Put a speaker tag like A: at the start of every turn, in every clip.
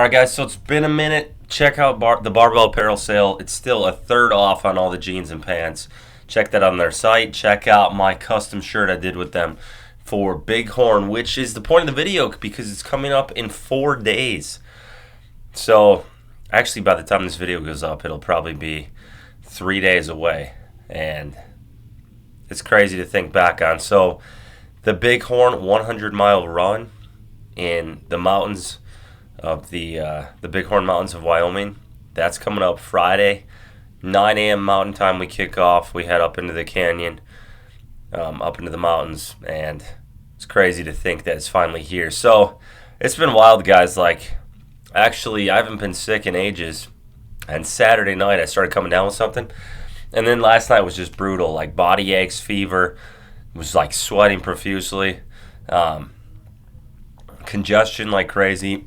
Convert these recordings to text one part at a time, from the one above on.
A: Alright guys, so it's been a minute. Check out the barbell apparel sale. It's still a third off on all the jeans and pants. Check that on their site. Check out my custom shirt I did with them for Bighorn, which is the point of the video because it's coming up in 4 days. So actually by the time this video goes up, it'll probably be 3 days away. And it's crazy to think back on. So the Bighorn 100-mile run in the mountains of the Bighorn Mountains of Wyoming. That's coming up Friday, 9 a.m. Mountain Time. We kick off. We head up into the canyon, up into the mountains, and it's crazy to think that it's finally here. So it's been wild, guys. Like, actually, I haven't been sick in ages, and Saturday night I started coming down with something, and then last night was just brutal. Like body aches, fever, was like sweating profusely, congestion like crazy.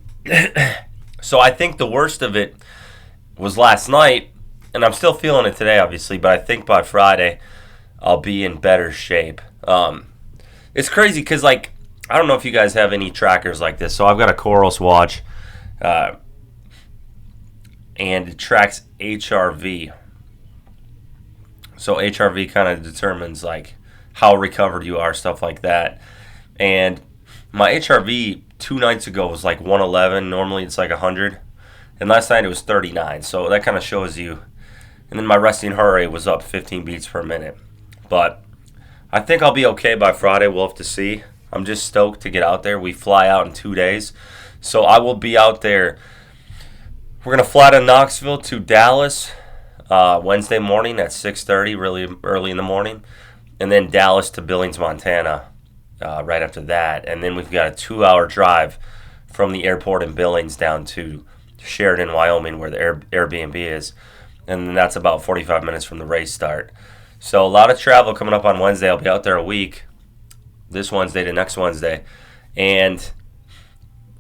A: So I think the worst of it was last night, and I'm still feeling it today, obviously, but I think by Friday I'll be in better shape. It's crazy because, like, I don't know if you guys have any trackers like this. So I've got a Coros watch, and it tracks HRV. So HRV kind of determines, like, how recovered you are, stuff like that. And my HRV 2 nights ago was like 111. Normally it's like 100. And last night it was 39. So that kind of shows you. And then my resting heart rate was up 15 beats per minute. But I think I'll be okay by Friday. We'll have to see. I'm just stoked to get out there. We fly out in 2 days. So I will be out there. We're going to fly to Knoxville to Dallas Wednesday morning at 6:30, really early in the morning. And then Dallas to Billings, Montana. Right after that, and then we've got a 2-hour drive from the airport in Billings down to Sheridan, Wyoming, where the Airbnb is, and then that's about 45 minutes from the race start. So a lot of travel coming up on Wednesday. I'll be out there a week, this Wednesday to next Wednesday, and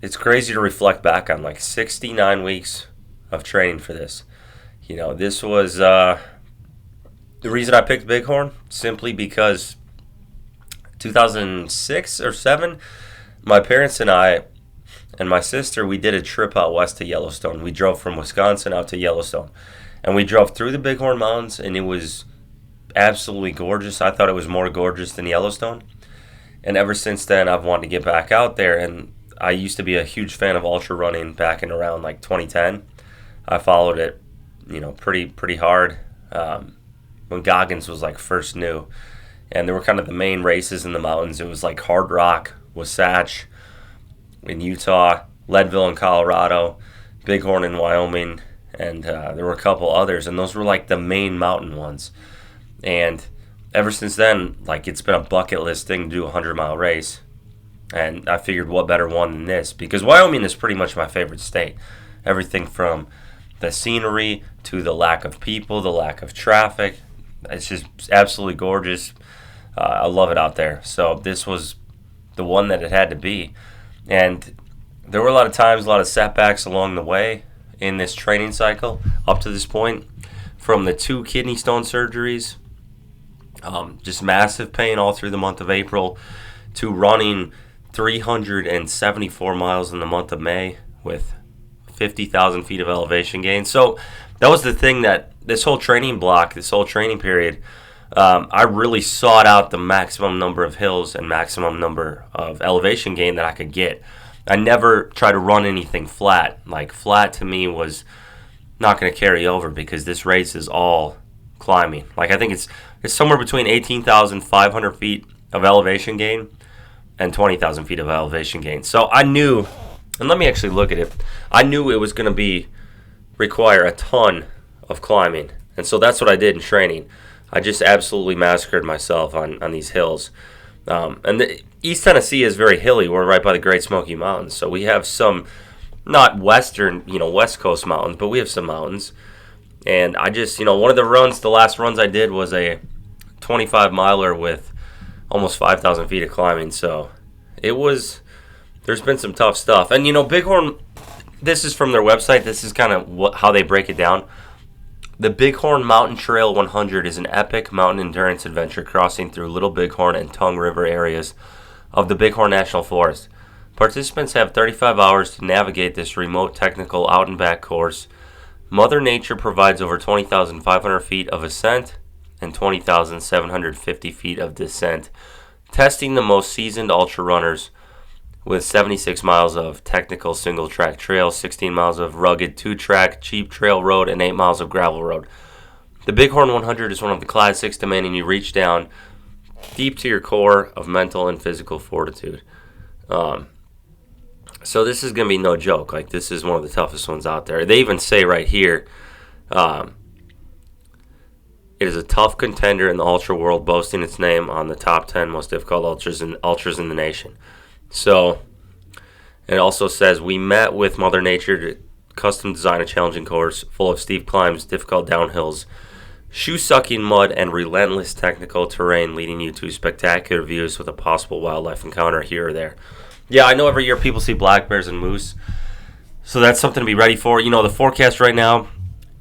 A: it's crazy to reflect back on, like, 69 weeks of training for this. You know, this was the reason I picked Bighorn, simply because 2006 or 7, my parents and I and my sister, we did a trip out west to Yellowstone. We drove from Wisconsin out to Yellowstone, and we drove through the Bighorn Mountains, and it was absolutely gorgeous. I thought it was more gorgeous than Yellowstone, and ever since then I've wanted to get back out there. And I used to be a huge fan of ultra running back in around like 2010. I followed it, you know, pretty hard when Goggins was like first new. And there were kind of the main races in the mountains. It was like Hard Rock, Wasatch in Utah, Leadville in Colorado, Bighorn in Wyoming, and there were a couple others. And those were like the main mountain ones. And ever since then, like, it's been a bucket list thing to do a 100-mile race. And I figured what better one than this, because Wyoming is pretty much my favorite state. Everything from the scenery to the lack of people, the lack of traffic. It's just absolutely gorgeous. I love it out there. So this was the one that it had to be. And there were a lot of times, a lot of setbacks along the way in this training cycle up to this point. From the 2 kidney stone surgeries, just massive pain all through the month of April, to running 374 miles in the month of May with 50,000 feet of elevation gain. So that was the thing, that this whole training block, this whole training period, I really sought out the maximum number of hills and maximum number of elevation gain that I could get. I never tried to run anything flat. Like, flat to me was not going to carry over because this race is all climbing. Like, I think it's somewhere between 18,500 feet of elevation gain and 20,000 feet of elevation gain. So I knew, and let me actually look at it, I knew it was going to require a ton of climbing. And so that's what I did in training. I just absolutely massacred myself on these hills. And the East Tennessee is very hilly. We're right by the Great Smoky Mountains. So we have some, not western, West Coast mountains, but we have some mountains. And I just, one of the last runs I did was a 25-miler with almost 5,000 feet of climbing. So there's been some tough stuff. And, Bighorn, this is from their website. This is kind of how they break it down. The Bighorn Mountain Trail 100 is an epic mountain endurance adventure crossing through Little Bighorn and Tongue River areas of the Bighorn National Forest. Participants have 35 hours to navigate this remote technical out and back course. Mother Nature provides over 20,500 feet of ascent and 20,750 feet of descent, testing the most seasoned ultra runners with 76 miles of technical single track trail, 16 miles of rugged 2-track cheap trail road, and 8 miles of gravel road. The Bighorn 100 is one of the classics demanding you reach down deep to your core of mental and physical fortitude. So this is going to be no joke. Like, this is one of the toughest ones out there. They even say right here, it is a tough contender in the ultra world, boasting its name on the top 10 most difficult ultras in the nation. So it also says, we met with Mother Nature to custom design a challenging course full of steep climbs, difficult downhills, shoe-sucking mud, and relentless technical terrain, leading you to spectacular views with a possible wildlife encounter here or there. Yeah, I know every year people see black bears and moose, so that's something to be ready for. You know, the forecast right now,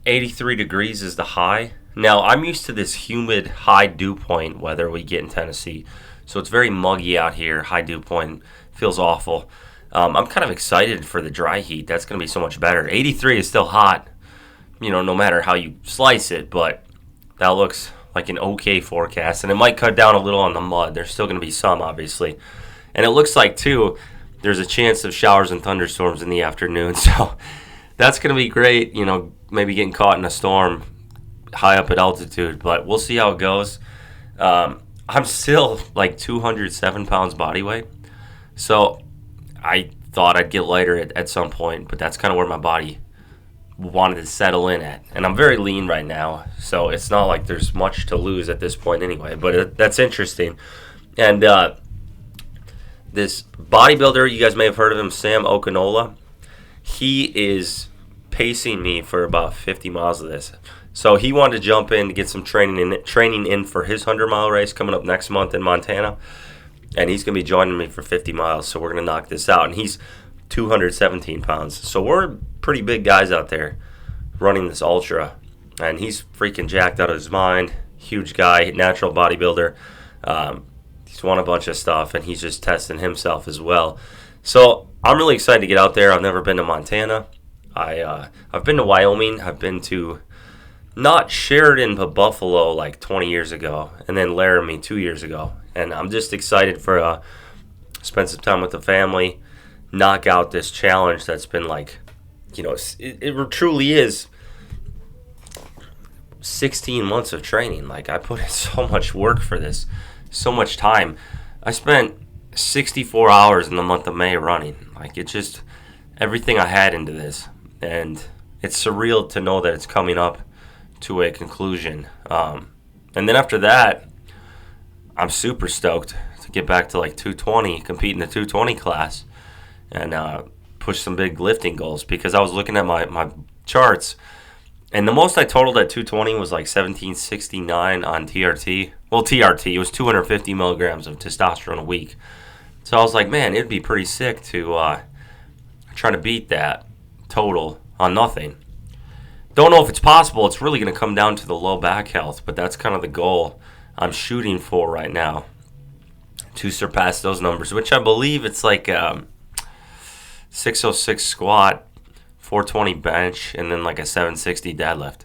A: 83 degrees is the high. Now, I'm used to this humid high dew point weather we get in Tennessee, so it's very muggy out here. High dew point feels awful. I'm kind of excited for the dry heat. That's going to be so much better. 83 is still hot, you know, no matter how you slice it, but that looks like an okay forecast, and it might cut down a little on the mud. There's still going to be some, obviously. And it looks like, too, there's a chance of showers and thunderstorms in the afternoon. So that's going to be great, you know, maybe getting caught in a storm high up at altitude. But we'll see how it goes. I'm still like 207 pounds body weight. So I thought I'd get lighter at some point. But that's kind of where my body wanted to settle in at. And I'm very lean right now. So it's not like there's much to lose at this point anyway. But that's interesting. And this bodybuilder, you guys may have heard of him, Sam Okinola. He is pacing me for about 50 miles of this. So he wanted to jump in to get some training in for his 100-mile race coming up next month in Montana. And he's going to be joining me for 50 miles, so we're going to knock this out. And he's 217 pounds. So we're pretty big guys out there running this ultra. And he's freaking jacked out of his mind. Huge guy, natural bodybuilder. He's won a bunch of stuff, and he's just testing himself as well. So I'm really excited to get out there. I've never been to Montana. I've been to Wyoming. I've been to not Sheridan, but Buffalo like 20 years ago, and then Laramie 2 years ago. And I'm just excited for spend some time with the family, knock out this challenge that's been like, you know, it truly is 16 months of training. Like, I put in so much work for this. So much time. I spent 64 hours in the month of May running. Like, it just, everything I had into this. And it's surreal to know that it's coming up to a conclusion. And then after that, I'm super stoked to get back to like 220, compete in the 220 class, and push some big lifting goals, because I was looking at my charts, and the most I totaled at 220 was like 1769 on TRT. Well, TRT, it was 250 milligrams of testosterone a week. So I was like, man, it'd be pretty sick to try to beat that total on nothing. Don't know if it's possible. It's really going to come down to the low back health, but that's kind of the goal I'm shooting for right now, to surpass those numbers, which I believe it's like 606 squat, 420 bench, and then like a 760 deadlift.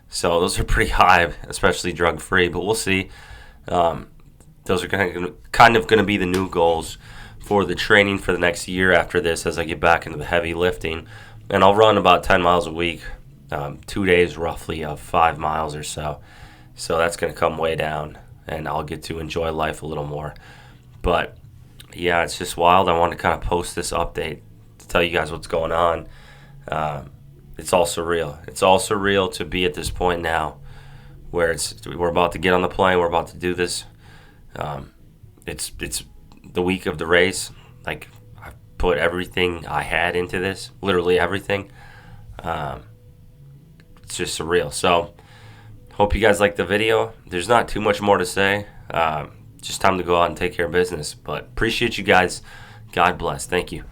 A: So those are pretty high, especially drug-free, but we'll see. Those are kind of going to be the new goals for the training for the next year after this, as I get back into the heavy lifting. And I'll run about 10 miles a week, 2 days roughly of 5 miles or so. So that's going to come way down, and I'll get to enjoy life a little more. But yeah, it's just wild. I want to kind of post this update to tell you guys what's going on. It's all surreal. It's all surreal to be at this point now, where we're about to get on the plane. We're about to do this. It's the week of the race. Like, I put everything I had into this, literally everything. It's just surreal. So, hope you guys like the video. There's not too much more to say. Just time to go out and take care of business. But appreciate you guys. God bless. Thank you.